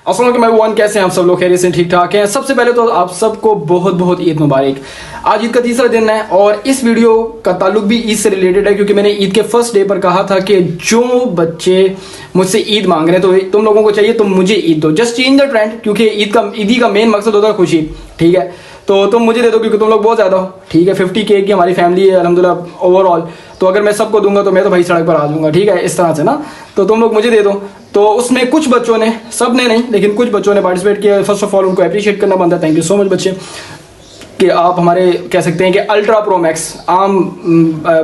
अस्सलाम वालेकुम, कैसे हैं आप सब लोग? खैरियत से ठीक ठाक हैं। सबसे पहले तो आप सबको बहुत बहुत ईद मुबारक। आज ईद का तीसरा दिन है और इस वीडियो का ताल्लुक भी ईद से रिलेटेड है, क्योंकि मैंने ईद के फर्स्ट डे पर कहा था कि जो बच्चे मुझसे ईद मांग रहे हैं तो तुम लोगों को चाहिए तुम मुझे ईद दो, जस्ट चेंज द ट्रेंड। क्योंकि ईदी का मेन मकसद होता है खुशी, ठीक है? तो तुम मुझे दे दो क्योंकि तुम लोग बहुत ज़्यादा हो, ठीक है? 50K की हमारी फैमिली है अल्हम्दुलिल्लाह ओवरऑल। तो अगर मैं सबको दूंगा तो मैं तो भाई सड़क पर आ जाऊंगा, ठीक है? इस तरह से ना, तो तुम लोग मुझे दे दो। तो उसमें कुछ बच्चों ने, सब ने नहीं लेकिन कुछ बच्चों ने पार्टिसिपेट किया। फर्स्ट ऑफ ऑल उनको अप्रिशिएट करना बनता है। थैंक यू सो मच बच्चे, कि आप हमारे कह सकते हैं कि अल्ट्रा प्रो मैक्स आम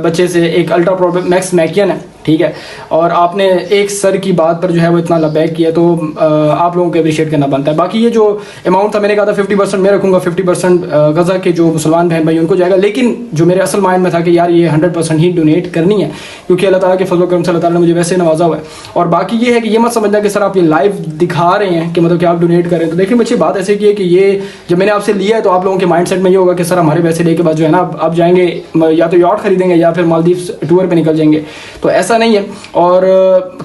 बच्चे से एक अल्ट्रा प्रो मैक्स मैकियन है, ठीक है? और आपने एक सर की बात पर जो है वो इतना लबैक किया, तो आप लोगों को अप्रिशिएट करना बनता है। बाकी ये जो अमाउंट था, मैंने कहा था 50% मैं रखूँगा, 50% गज़ा के जो मुसलमान बहन भाई उनको जाएगा। लेकिन जो मेरे असल माइंड में था कि यार ये 100% ही डोनेट करनी है, क्योंकि अल्लाह ताला के फजल करम से अल्लाह ताला ने मुझे वैसे नवाजा हुआ है। और बाकी ये है कि ये मत समझना कि सर आप ये लाइव दिखा रहे हैं कि मतलब कि आप डोनेट कर रहे हैं। तो देखिए बच्चे, बात ऐसे की है कि ये जब मैंने आपसे लिया है तो आप लोगों के माइंड सेट में ये होगा कि सर हमारे पैसे लेके बाद जो है ना आप जाएंगे या तो यॉट खरीदेंगे या फिर मालदीव्स टूर पे निकल जाएंगे। तो ऐसा नहीं है। और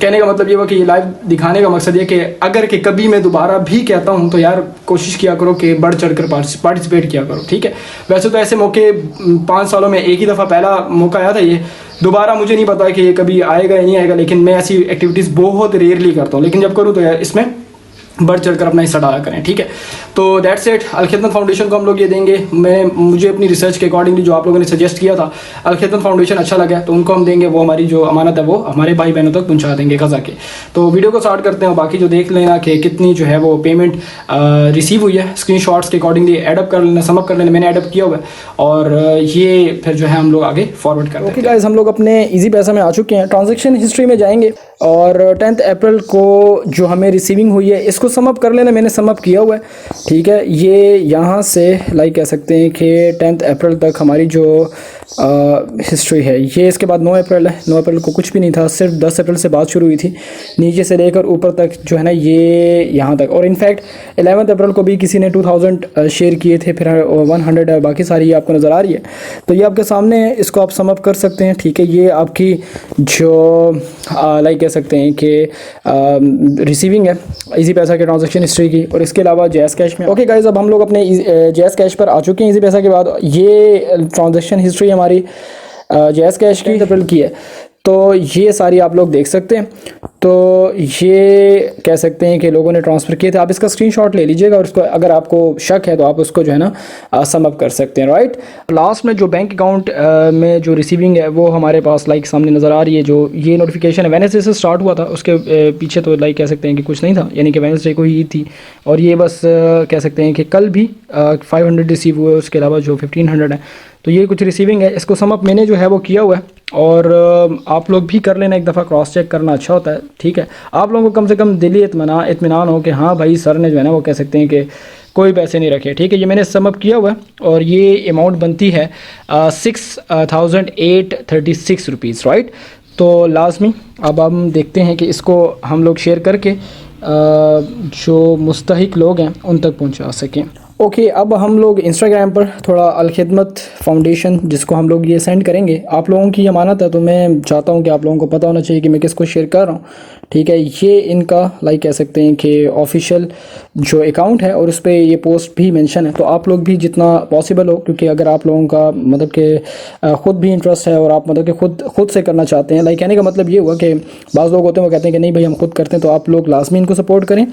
कहने का मतलब ये हुआ कि ये लाइव दिखाने का मकसद ये कि अगर कि कभी मैं दोबारा भी कहता हूँ तो यार कोशिश किया करो कि बढ़ चढ़ कर पार्टिसिपेट किया करो, ठीक है? वैसे तो ऐसे मौके 5 सालों में एक ही दफ़ा पहला मौका आया था, ये दोबारा मुझे नहीं पता कि ये कभी आएगा या नहीं आएगा। लेकिन मैं ऐसी एक्टिविटीज़ बहुत रेयरली करता हूँ, लेकिन जब करूँ तो यार इसमें बढ़ चढ़ कर अपना हिस्सा डाला करें, ठीक है? तो दैट्स इट। अलखिदमत फाउंडेशन को हम लोग ये देंगे। मुझे अपनी रिसर्च के अकॉर्डिंगली जो आप लोगों ने सजेस्ट किया था, अलखिदमत फाउंडेशन अच्छा लगा तो उनको हम देंगे। वो हमारी जो अमानत है वो हमारे भाई बहनों तक पहुंचा देंगे गज़ा के। तो वीडियो को स्टार्ट करते हैं। बाकी जो देख लेना कि कितनी जो है वो पेमेंट रिसीव हुई है, स्क्रीनशॉट्स के अकॉर्डिंगली एडअप कर लेना, समअप कर लेना। मैंने एडअप किया हुआ है और ये फिर जो है हम लोग आगे फॉरवर्ड करते हैं। ओके गाइस, हम लोग अपने ईजी पैसा में आ चुके हैं। ट्रांजेक्शन हिस्ट्री में जाएंगे और 10 अप्रैल को जो हमें रिसीविंग हुई है इसको समअप कर लेना। मैंने समअप किया हुआ है, ठीक है? ये यहाँ से लाइक कह सकते हैं कि 10 अप्रैल तक हमारी जो हिस्ट्री है ये। इसके बाद 9 अप्रैल है। 9 अप्रैल को कुछ भी नहीं था, सिर्फ 10 अप्रैल से बात शुरू हुई थी, नीचे से लेकर ऊपर तक जो है ना ये यहाँ तक। और इनफैक्ट 11 अप्रैल को भी किसी ने 2000 शेयर किए थे, फिर 100 है, बाकी सारी ये आपको नज़र आ रही है। तो ये आपके सामने है, इसको आप समअप कर सकते हैं, ठीक है? ये आपकी जो लाइक कह सकते हैं कि रिसीविंग है इजी पैसा के ट्रांजैक्शन हिस्ट्री की। और इसके अलावा जैज़ कैश में। ओके गाइस, अब हम लोग अपने जैज़ कैश पर आ चुके हैं इजी पैसा के बाद। ये ट्रांजैक्शन हिस्ट्री हमारी जैज़ कैश की अप्रैल की है, तो ये सारी आप लोग देख सकते हैं। तो ये कह सकते हैं कि लोगों ने ट्रांसफ़र किए थे। आप इसका स्क्रीनशॉट ले लीजिएगा और उसको अगर आपको शक है तो आप उसको जो है ना समअप कर सकते हैं, राइट? लास्ट में जो बैंक अकाउंट में जो रिसीविंग है वो हमारे पास लाइक सामने नज़र आ रही है। जो ये नोटिफिकेशन है वेडनेसडे से स्टार्ट हुआ था, उसके पीछे तो लाइक कह सकते हैं कि कुछ नहीं था, यानी कि वेडनेसडे को ही थी। और ये बस कह सकते हैं कि कल भी 500 रिसीव हुए, उसके अलावा जो 1500 है। तो ये कुछ रिसीविंग है, इसको समअप मैंने जो है वो किया हुआ है। और आप लोग भी कर लेना, एक दफ़ा क्रॉस चेक करना अच्छा होता है, ठीक है? आप लोगों को कम से कम दिली इत्मीनान हो कि हाँ भाई सर ने जो है ना वो कह सकते हैं कि कोई पैसे नहीं रखे, ठीक है? ये मैंने समअप किया हुआ है और ये अमाउंट बनती है 6836 रुपीज़, राइट? तो लाजमी अब हम देखते हैं कि इसको हम लोग शेयर करके जो मुस्तहिक लोग हैं उन तक पहुँचा सकें। ओके, अब हम लोग इंस्टाग्राम पर थोड़ा अलखिदमत फाउंडेशन जिसको हम लोग ये सेंड करेंगे, आप लोगों की अमानत है तो मैं चाहता हूँ कि आप लोगों को पता होना चाहिए कि मैं किसको शेयर कर रहा हूँ, ठीक है? ये इनका लाइक कह सकते हैं कि ऑफिशियल जो अकाउंट है और उस पर ये पोस्ट भी मेंशन है। तो आप लोग भी जितना पॉसिबल हो, क्योंकि अगर आप लोगों का मतलब कि ख़ुद भी इंटरेस्ट है और आप मतलब कि खुद से करना चाहते हैं, लाइक कहने का मतलब ये हुआ कि बाज़ लोग होते हैं वो कहते हैं कि नहीं भाई हम खुद करते हैं, तो आप लोग लाजमी इनको सपोर्ट करें।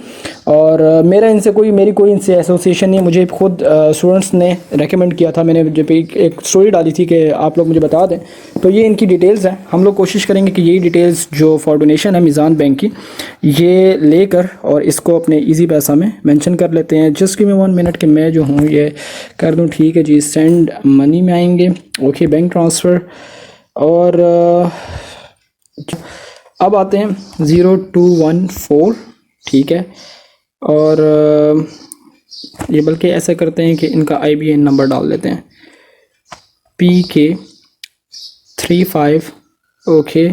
और मेरी कोई इनसे एसोसिएशन नहीं है, मुझे खुद स्टूडेंट्स ने रेकमेंड किया था। मैंने जब एक स्टोरी डाली थी कि आप लोग मुझे बता दें, तो ये इनकी डिटेल्स हैं। हम लोग कोशिश करेंगे कि यही डिटेल्स जो फॉर डोनेशन है मीज़ान बैंक की, ये लेकर और इसको अपने इजी पैसा में मेंशन कर लेते हैं। जस्ट गिव मी 1 मिनट कि मैं जो हूँ ये कर दूँ, ठीक है जी? सेंड मनी में आएंगे, ओके, बैंक ट्रांसफ़र। और अब आते हैं 0214, ठीक है? और ये बल्कि ऐसा करते हैं कि इनका IBN नंबर डाल देते हैं, PK35, ओके,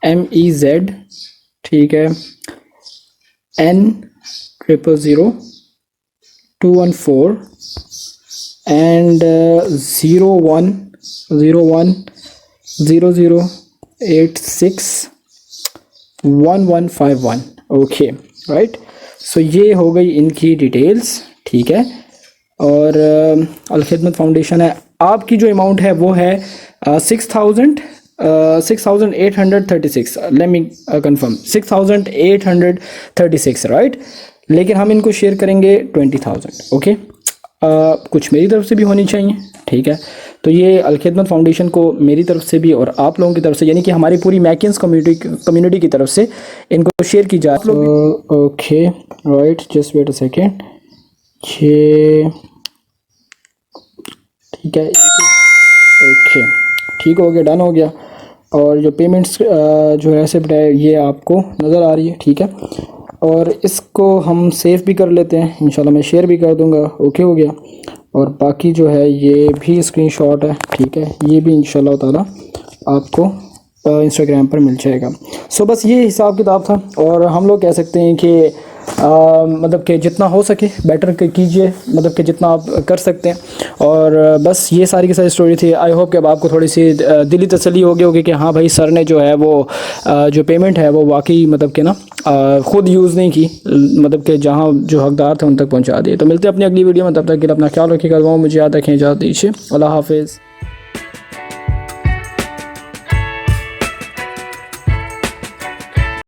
MEZ, ठीक है, N000214 एंड 010100861151, ओके, राइट? सो ये हो गई इनकी डिटेल्स, ठीक है। और अल खिदमत फाउंडेशन है, आपकी जो अमाउंट है वो है 6,836, लेट मी कंफर्म, 6,836 राइट। लेकिन हम इनको शेयर करेंगे 20,000, ओके। कुछ मेरी तरफ से भी होनी चाहिए, ठीक है। तो ये अल खिदमत फाउंडेशन को मेरी तरफ से भी और आप लोगों की तरफ से, यानी कि हमारी पूरी मैकेंस कम्युनिटी की तरफ से इनको शेयर की जाए। Okay right, just wait a second, ये ठीक है, ओके ठीक हो गया, डन हो गया। और जो पेमेंट्स जो रेसिप्ट है ये आपको नज़र आ रही है, ठीक है। और इसको हम सेव भी कर लेते हैं, इंशाल्लाह मैं शेयर भी कर दूंगा, ओके हो गया। और बाकी जो है ये भी स्क्रीनशॉट है, ठीक है, ये भी इंशाल्लाह ताला आपको इंस्टाग्राम पर मिल जाएगा। सो बस ये हिसाब किताब था। और हम लोग कह सकते हैं कि मतलब कि जितना हो सके बेटर कीजिए, मतलब कि जितना आप कर सकते हैं। और बस ये सारी की सारी स्टोरी थी। आई होप कि अब आपको थोड़ी सी दिली तसल्ली होगी होगी कि हाँ भाई सर ने जो है वो जो पेमेंट है वो वाकई मतलब कि ना ख़ुद यूज़ नहीं की, मतलब कि जहाँ जो हकदार थे उन तक पहुँचा दिए। तो मिलते हैं अपनी अगली वीडियो में, तब तक के लिए अपना ख्याल रखिएगा, मुझे याद रखें, इजाज़त दीजिए, अल्लाह हाफिज़।